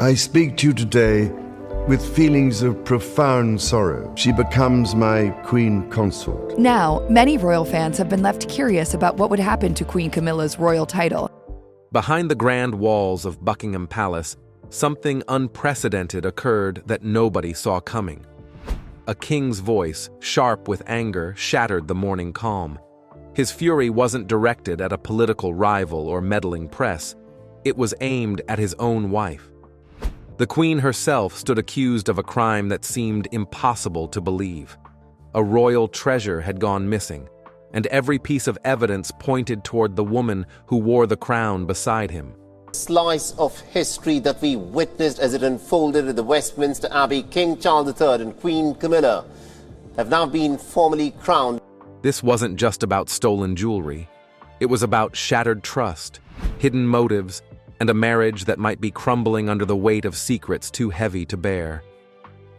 I speak to you today with feelings of profound sorrow. She becomes my queen consort. Now, many royal fans have been left curious about what would happen to Queen Camilla's royal title. Behind the grand walls of Buckingham Palace, something unprecedented occurred that nobody saw coming. A king's voice, sharp with anger, shattered the morning calm. His fury wasn't directed at a political rival or meddling press. It was aimed at his own wife. The queen herself stood accused of a crime that seemed impossible to believe. A royal treasure had gone missing, and every piece of evidence pointed toward the woman who wore the crown beside him. Slice of history that we witnessed as it unfolded at the Westminster Abbey, King Charles III and Queen Camilla have now been formally crowned. This wasn't just about stolen jewelry. It was about shattered trust, hidden motives, and a marriage that might be crumbling under the weight of secrets too heavy to bear.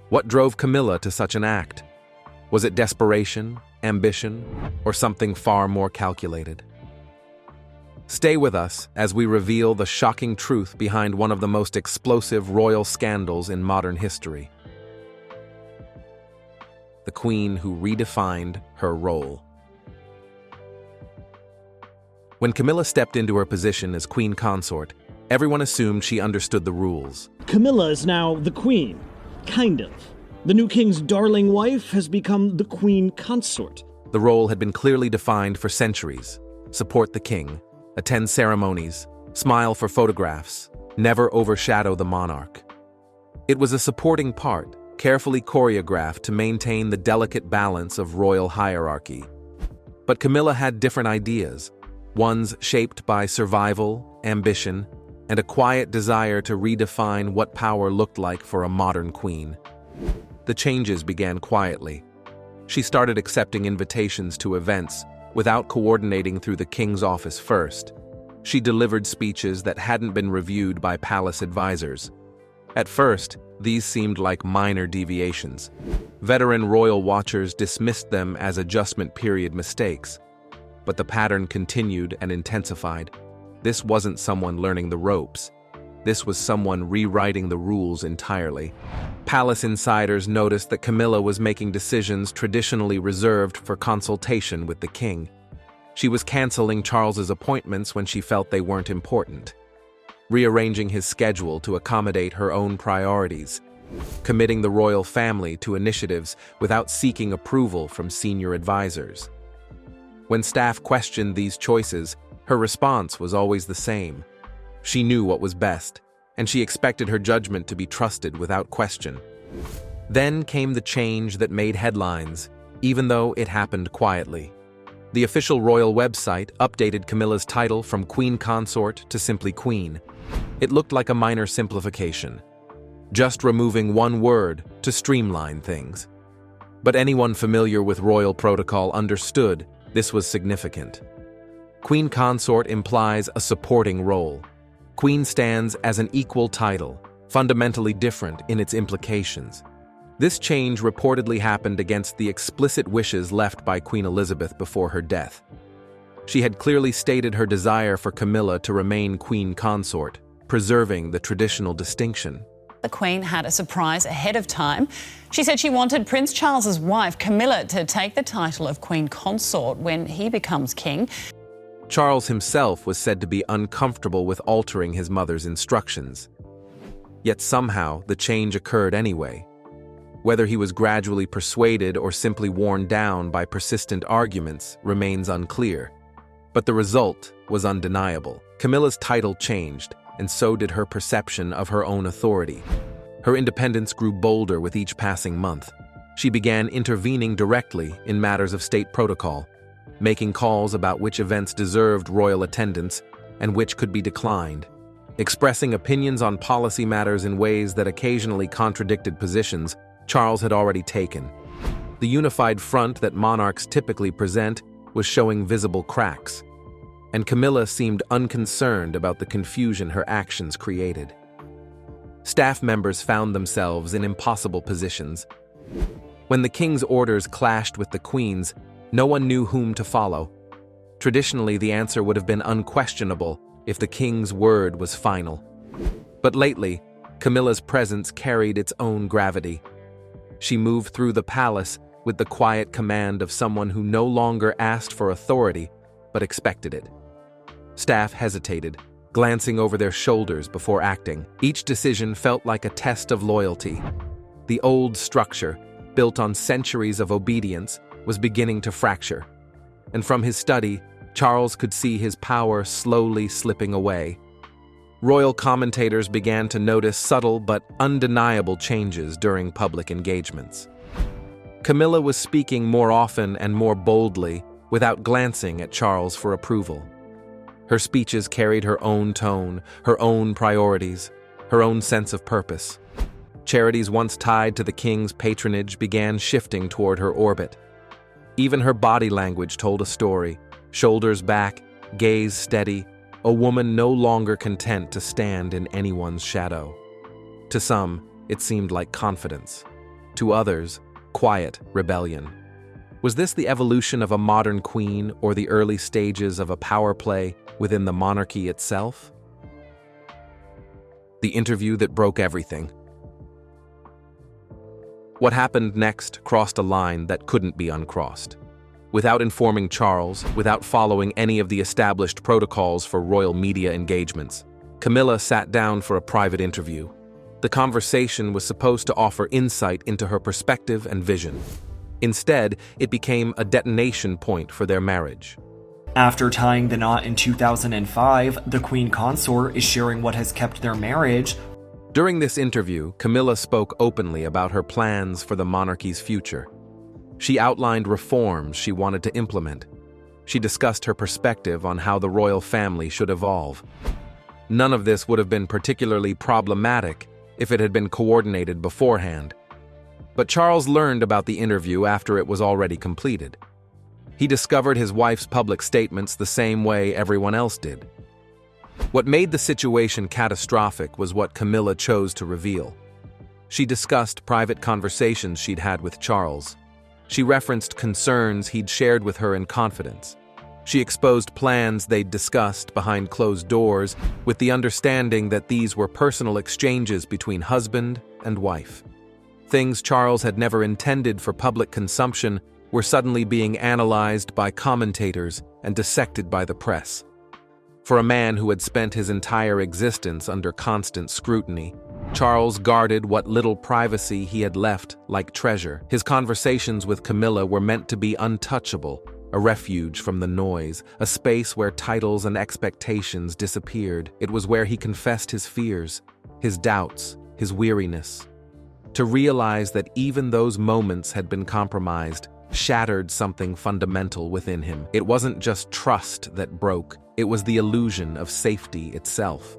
What drove Camilla to such an act? Was it desperation, ambition, or something far more calculated? Stay with us as we reveal the shocking truth behind one of the most explosive royal scandals in modern history. The queen who redefined her role. When Camilla stepped into her position as queen consort, everyone assumed she understood the rules. Camilla is now the queen, kind of. The new king's darling wife has become the queen consort. The role had been clearly defined for centuries. Support the king, attend ceremonies, smile for photographs, never overshadow the monarch. It was a supporting part, carefully choreographed to maintain the delicate balance of royal hierarchy. But Camilla had different ideas, ones shaped by survival, ambition, and a quiet desire to redefine what power looked like for a modern queen. The changes began quietly. She started accepting invitations to events without coordinating through the king's office first. She delivered speeches that hadn't been reviewed by palace advisors. At first, these seemed like minor deviations. Veteran royal watchers dismissed them as adjustment period mistakes. But the pattern continued and intensified. This wasn't someone learning the ropes. This was someone rewriting the rules entirely. Palace insiders noticed that Camilla was making decisions traditionally reserved for consultation with the king. She was canceling Charles's appointments when she felt they weren't important, rearranging his schedule to accommodate her own priorities, committing the royal family to initiatives without seeking approval from senior advisors. When staff questioned these choices, her response was always the same. She knew what was best, and she expected her judgment to be trusted without question. Then came the change that made headlines, even though it happened quietly. The official royal website updated Camilla's title from Queen Consort to simply Queen. It looked like a minor simplification, just removing one word to streamline things. But anyone familiar with royal protocol understood this was significant. Queen Consort implies a supporting role. Queen stands as an equal title, fundamentally different in its implications. This change reportedly happened against the explicit wishes left by Queen Elizabeth before her death. She had clearly stated her desire for Camilla to remain Queen Consort, preserving the traditional distinction. The Queen had a surprise ahead of time. She said she wanted Prince Charles's wife, Camilla, to take the title of Queen Consort when he becomes king. Charles himself was said to be uncomfortable with altering his mother's instructions. Yet somehow the change occurred anyway. Whether he was gradually persuaded or simply worn down by persistent arguments remains unclear. But the result was undeniable. Camilla's title changed, and so did her perception of her own authority. Her independence grew bolder with each passing month. She began intervening directly in matters of state protocol, making calls about which events deserved royal attendance and which could be declined, expressing opinions on policy matters in ways that occasionally contradicted positions Charles had already taken. The unified front that monarchs typically present was showing visible cracks, and Camilla seemed unconcerned about the confusion her actions created. Staff members found themselves in impossible positions. When the king's orders clashed with the queen's, no one knew whom to follow. Traditionally, the answer would have been unquestionable if the king's word was final. But lately, Camilla's presence carried its own gravity. She moved through the palace with the quiet command of someone who no longer asked for authority, but expected it. Staff hesitated, glancing over their shoulders before acting. Each decision felt like a test of loyalty. The old structure, built on centuries of obedience, was beginning to fracture. And from his study, Charles could see his power slowly slipping away. Royal commentators began to notice subtle but undeniable changes during public engagements. Camilla was speaking more often and more boldly, without glancing at Charles for approval. Her speeches carried her own tone, her own priorities, her own sense of purpose. Charities once tied to the king's patronage began shifting toward her orbit. Even her body language told a story: shoulders back, gaze steady, a woman no longer content to stand in anyone's shadow. To some, it seemed like confidence. To others, quiet rebellion. Was this the evolution of a modern queen or the early stages of a power play within the monarchy itself? The interview that broke everything. What happened next crossed a line that couldn't be uncrossed. Without informing Charles, without following any of the established protocols for royal media engagements, Camilla sat down for a private interview. The conversation was supposed to offer insight into her perspective and vision. Instead, it became a detonation point for their marriage. After tying the knot in 2005, the Queen Consort is sharing what has kept their marriage. During this interview, Camilla spoke openly about her plans for the monarchy's future. She outlined reforms she wanted to implement. She discussed her perspective on how the royal family should evolve. None of this would have been particularly problematic if it had been coordinated beforehand. But Charles learned about the interview after it was already completed. He discovered his wife's public statements the same way everyone else did. What made the situation catastrophic was what Camilla chose to reveal. She discussed private conversations she'd had with Charles. She referenced concerns he'd shared with her in confidence. She exposed plans they'd discussed behind closed doors, with the understanding that these were personal exchanges between husband and wife. Things Charles had never intended for public consumption were suddenly being analyzed by commentators and dissected by the press. For a man who had spent his entire existence under constant scrutiny, Charles guarded what little privacy he had left like treasure. His conversations with Camilla were meant to be untouchable, a refuge from the noise, a space where titles and expectations disappeared. It was where he confessed his fears, his doubts, his weariness. To realize that even those moments had been compromised shattered something fundamental within him. It wasn't just trust that broke, it was the illusion of safety itself.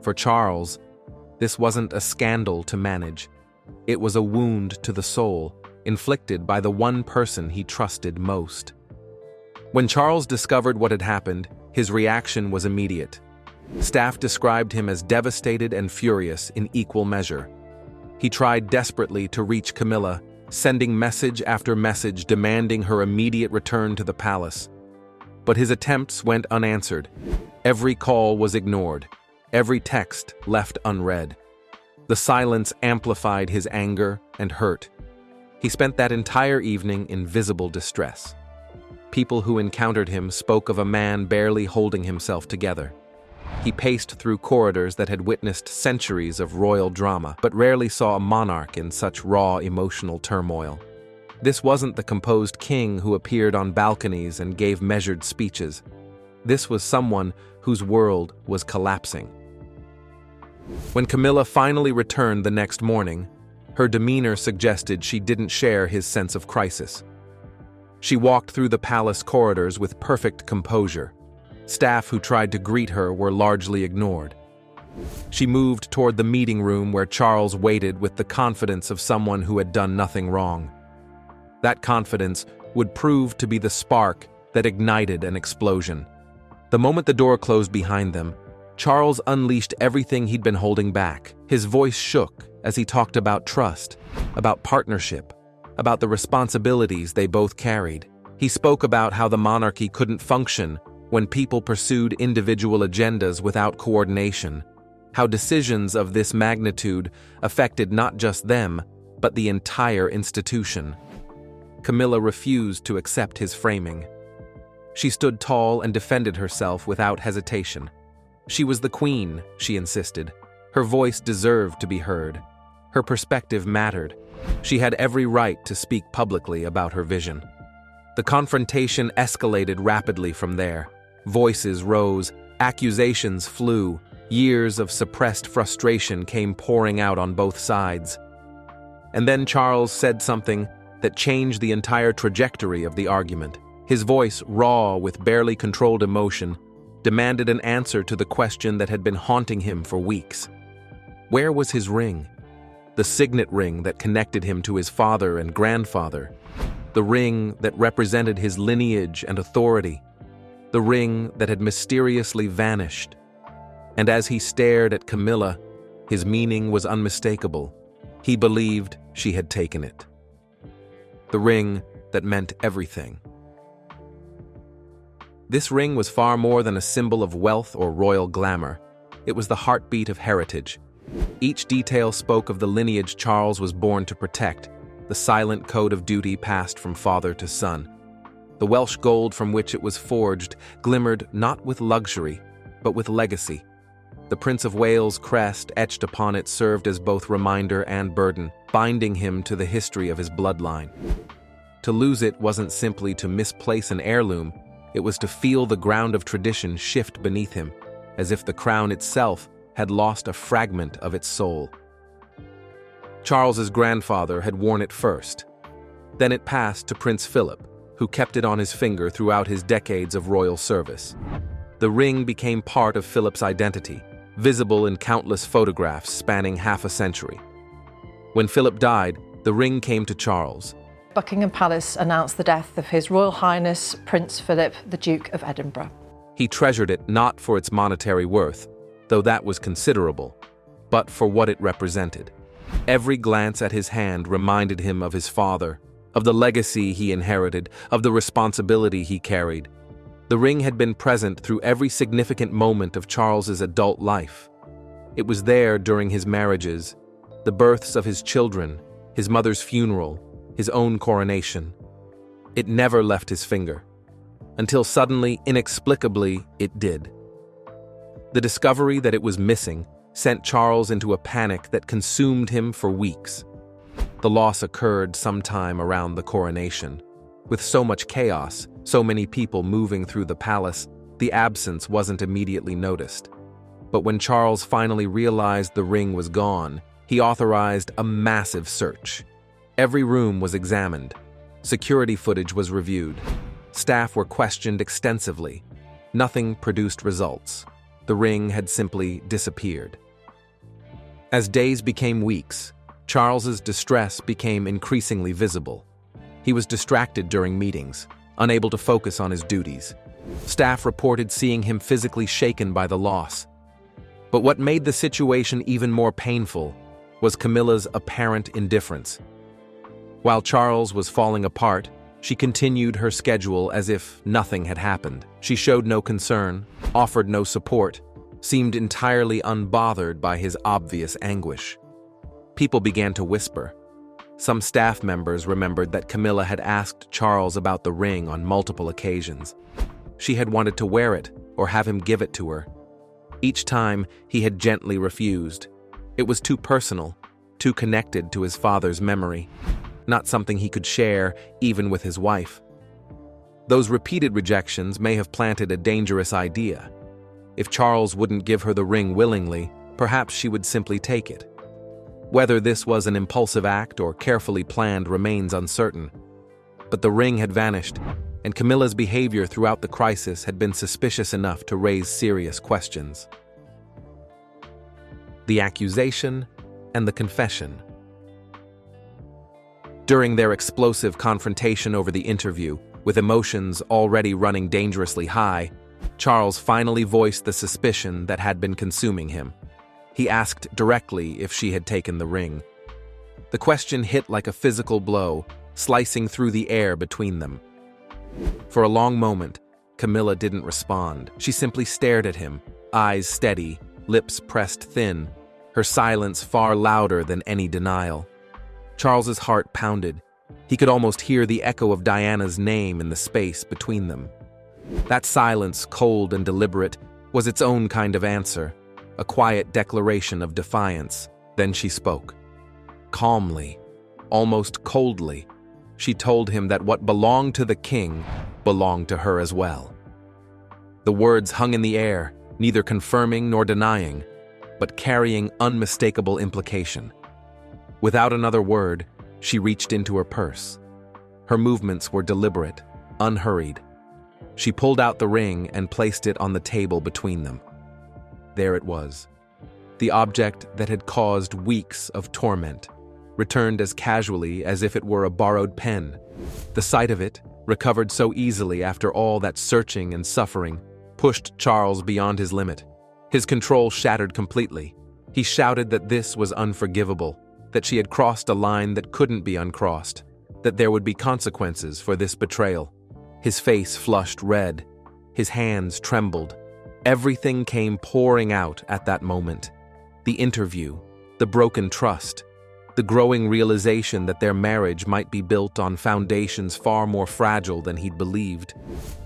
For Charles, this wasn't a scandal to manage. It was a wound to the soul, inflicted by the one person he trusted most. When Charles discovered what had happened, his reaction was immediate. Staff described him as devastated and furious in equal measure. He tried desperately to reach Camilla, sending message after message demanding her immediate return to the palace. But his attempts went unanswered. Every call was ignored, every text left unread. The silence amplified his anger and hurt. He spent that entire evening in visible distress. People who encountered him spoke of a man barely holding himself together. He paced through corridors that had witnessed centuries of royal drama, but rarely saw a monarch in such raw emotional turmoil. This wasn't the composed king who appeared on balconies and gave measured speeches. This was someone whose world was collapsing. When Camilla finally returned the next morning, her demeanor suggested she didn't share his sense of crisis. She walked through the palace corridors with perfect composure. Staff who tried to greet her were largely ignored. She moved toward the meeting room where Charles waited with the confidence of someone who had done nothing wrong. That confidence would prove to be the spark that ignited an explosion. The moment the door closed behind them, Charles unleashed everything he'd been holding back. His voice shook as he talked about trust, about partnership, about the responsibilities they both carried. He spoke about how the monarchy couldn't function when people pursued individual agendas without coordination, how decisions of this magnitude affected not just them, but the entire institution. Camilla refused to accept his framing. She stood tall and defended herself without hesitation. She was the queen, she insisted. Her voice deserved to be heard. Her perspective mattered. She had every right to speak publicly about her vision. The confrontation escalated rapidly from there. Voices rose, accusations flew, years of suppressed frustration came pouring out on both sides. And then Charles said something that changed the entire trajectory of the argument. His voice, raw with barely controlled emotion, demanded an answer to the question that had been haunting him for weeks. Where was his ring? The signet ring that connected him to his father and grandfather. The ring that represented his lineage and authority. The ring that had mysteriously vanished. And as he stared at Camilla, his meaning was unmistakable. He believed she had taken it. The ring that meant everything. This ring was far more than a symbol of wealth or royal glamour. It was the heartbeat of heritage. Each detail spoke of the lineage Charles was born to protect, the silent code of duty passed from father to son. The Welsh gold from which it was forged glimmered not with luxury, but with legacy. The Prince of Wales' crest etched upon it served as both reminder and burden, binding him to the history of his bloodline. To lose it wasn't simply to misplace an heirloom, it was to feel the ground of tradition shift beneath him, as if the crown itself had lost a fragment of its soul. Charles's grandfather had worn it first. Then it passed to Prince Philip, who kept it on his finger throughout his decades of royal service. The ring became part of Philip's identity, visible in countless photographs spanning half a century. When Philip died, the ring came to Charles. Buckingham Palace announced the death of His Royal Highness Prince Philip, the Duke of Edinburgh. He treasured it not for its monetary worth, though that was considerable, but for what it represented. Every glance at his hand reminded him of his father, of the legacy he inherited, of the responsibility he carried. The ring had been present through every significant moment of Charles's adult life. It was there during his marriages, the births of his children, his mother's funeral, his own coronation. It never left his finger, until suddenly, inexplicably, it did. The discovery that it was missing sent Charles into a panic that consumed him for weeks. The loss occurred sometime around the coronation. With so much chaos, so many people moving through the palace, the absence wasn't immediately noticed. But when Charles finally realized the ring was gone, he authorized a massive search. Every room was examined. Security footage was reviewed. Staff were questioned extensively. Nothing produced results. The ring had simply disappeared. As days became weeks, Charles's distress became increasingly visible. He was distracted during meetings, unable to focus on his duties. Staff reported seeing him physically shaken by the loss. But what made the situation even more painful was Camilla's apparent indifference. While Charles was falling apart, she continued her schedule as if nothing had happened. She showed no concern, offered no support, seemed entirely unbothered by his obvious anguish. People began to whisper. Some staff members remembered that Camilla had asked Charles about the ring on multiple occasions. She had wanted to wear it or have him give it to her. Each time, he had gently refused. It was too personal, too connected to his father's memory. Not something he could share, even with his wife. Those repeated rejections may have planted a dangerous idea. If Charles wouldn't give her the ring willingly, perhaps she would simply take it. Whether this was an impulsive act or carefully planned remains uncertain. But the ring had vanished, and Camilla's behavior throughout the crisis had been suspicious enough to raise serious questions. The accusation and the confession. During their explosive confrontation over the interview, with emotions already running dangerously high, Charles finally voiced the suspicion that had been consuming him. He asked directly if she had taken the ring. The question hit like a physical blow, slicing through the air between them. For a long moment, Camilla didn't respond. She simply stared at him, eyes steady, lips pressed thin, her silence far louder than any denial. Charles's heart pounded. He could almost hear the echo of Diana's name in the space between them. That silence, cold and deliberate, was its own kind of answer, a quiet declaration of defiance. Then she spoke. Calmly, almost coldly, she told him that what belonged to the king belonged to her as well. The words hung in the air, neither confirming nor denying, but carrying unmistakable implication. Without another word, she reached into her purse. Her movements were deliberate, unhurried. She pulled out the ring and placed it on the table between them. There it was. The object that had caused weeks of torment returned as casually as if it were a borrowed pen. The sight of it, recovered so easily after all that searching and suffering, pushed Charles beyond his limit. His control shattered completely. He shouted that this was unforgivable, that she had crossed a line that couldn't be uncrossed, that there would be consequences for this betrayal. His face flushed red. His hands trembled. Everything came pouring out at that moment. The interview, the broken trust, the growing realization that their marriage might be built on foundations far more fragile than he'd believed.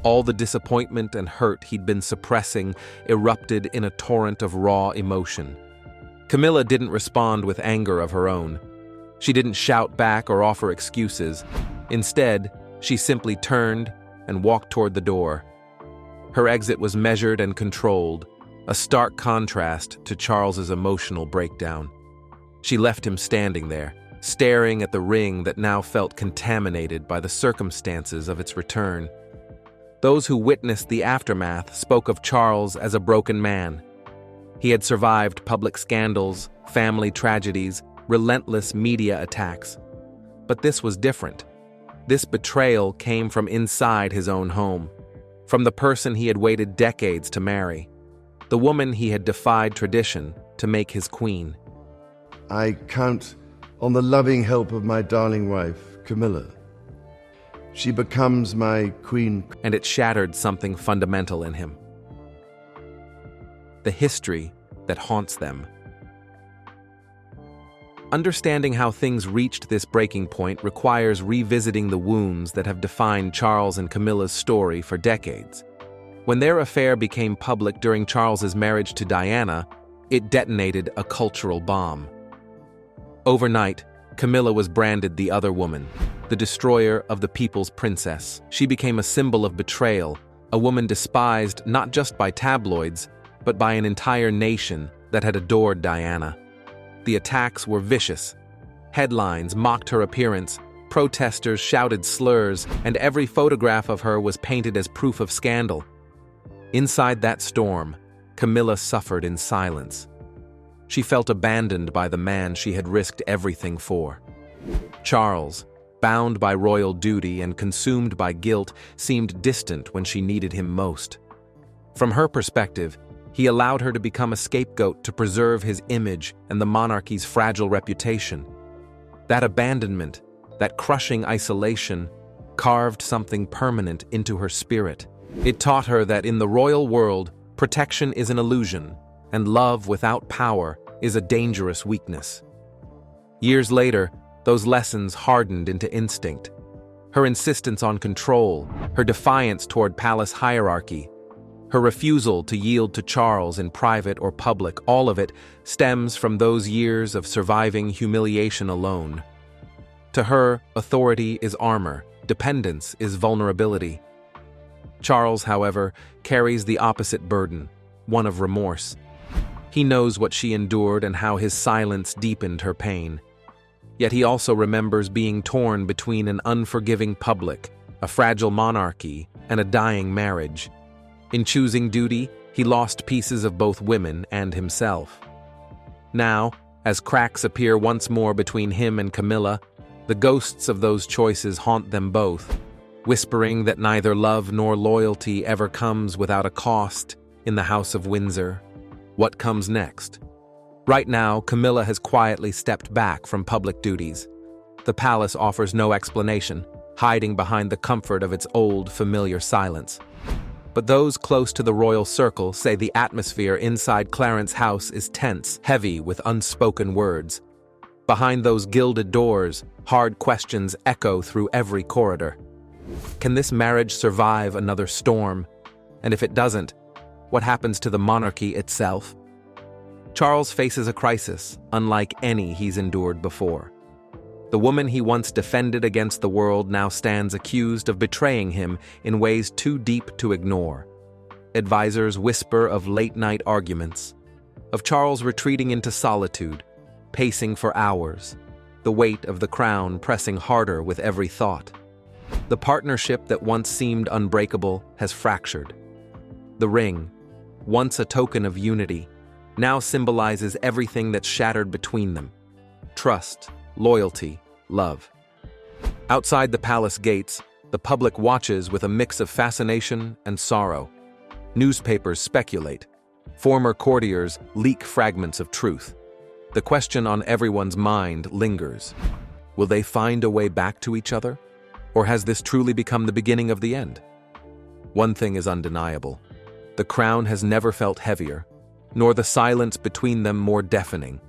All the disappointment and hurt he'd been suppressing erupted in a torrent of raw emotion. Camilla didn't respond with anger of her own. She didn't shout back or offer excuses. Instead, she simply turned and walked toward the door. Her exit was measured and controlled, a stark contrast to Charles's emotional breakdown. She left him standing there, staring at the ring that now felt contaminated by the circumstances of its return. Those who witnessed the aftermath spoke of Charles as a broken man. He had survived public scandals, family tragedies, relentless media attacks. But this was different. This betrayal came from inside his own home, from the person he had waited decades to marry, the woman he had defied tradition to make his queen. I count on the loving help of my darling wife, Camilla. She becomes my queen. And it shattered something fundamental in him. The history that haunts them. Understanding how things reached this breaking point requires revisiting the wounds that have defined Charles and Camilla's story for decades. When their affair became public during Charles's marriage to Diana, it detonated a cultural bomb. Overnight, Camilla was branded the other woman, the destroyer of the people's princess. She became a symbol of betrayal, a woman despised not just by tabloids, but by an entire nation that had adored Diana. The attacks were vicious. Headlines mocked her appearance, protesters shouted slurs, and every photograph of her was painted as proof of scandal. Inside that storm, Camilla suffered in silence. She felt abandoned by the man she had risked everything for. Charles, bound by royal duty and consumed by guilt, seemed distant when she needed him most. From her perspective, he allowed her to become a scapegoat to preserve his image and the monarchy's fragile reputation. That abandonment, that crushing isolation, carved something permanent into her spirit. It taught her that in the royal world, protection is an illusion, and love without power is a dangerous weakness. Years later, those lessons hardened into instinct. Her insistence on control, her defiance toward palace hierarchy, her refusal to yield to Charles in private or public, all of it stems from those years of surviving humiliation alone. To her, authority is armor, dependence is vulnerability. Charles, however, carries the opposite burden, one of remorse. He knows what she endured and how his silence deepened her pain. Yet he also remembers being torn between an unforgiving public, a fragile monarchy, and a dying marriage. In choosing duty, he lost pieces of both women and himself. Now, as cracks appear once more between him and Camilla, the ghosts of those choices haunt them both, whispering that neither love nor loyalty ever comes without a cost in the House of Windsor. What comes next? Right now, Camilla has quietly stepped back from public duties. The palace offers no explanation, hiding behind the comfort of its old, familiar silence. But those close to the royal circle say the atmosphere inside Clarence's house is tense, heavy with unspoken words. Behind those gilded doors, hard questions echo through every corridor. Can this marriage survive another storm? And if it doesn't, what happens to the monarchy itself? Charles faces a crisis unlike any he's endured before. The woman he once defended against the world now stands accused of betraying him in ways too deep to ignore. Advisors whisper of late-night arguments, of Charles retreating into solitude, pacing for hours, the weight of the crown pressing harder with every thought. The partnership that once seemed unbreakable has fractured. The ring, once a token of unity, now symbolizes everything that's shattered between them: trust, loyalty, love. Outside the palace gates, the public watches with a mix of fascination and sorrow. Newspapers speculate. Former courtiers leak fragments of truth. The question on everyone's mind lingers. Will they find a way back to each other? Or has this truly become the beginning of the end? One thing is undeniable. The crown has never felt heavier, nor the silence between them more deafening.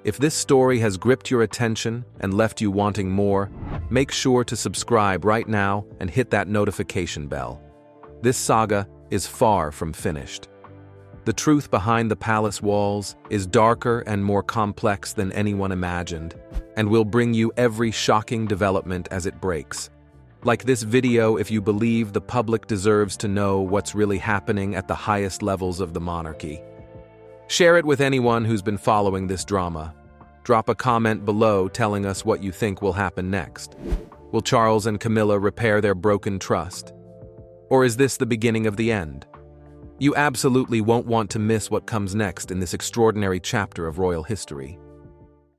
If this story has gripped your attention and left you wanting more, make sure to subscribe right now and hit that notification bell. This saga is far from finished. The truth behind the palace walls is darker and more complex than anyone imagined, and will bring you every shocking development as it breaks. Like this video if you believe the public deserves to know what's really happening at the highest levels of the monarchy. Share it with anyone who's been following this drama. Drop a comment below telling us what you think will happen next. Will Charles and Camilla repair their broken trust? Or is this the beginning of the end? You absolutely won't want to miss what comes next in this extraordinary chapter of royal history.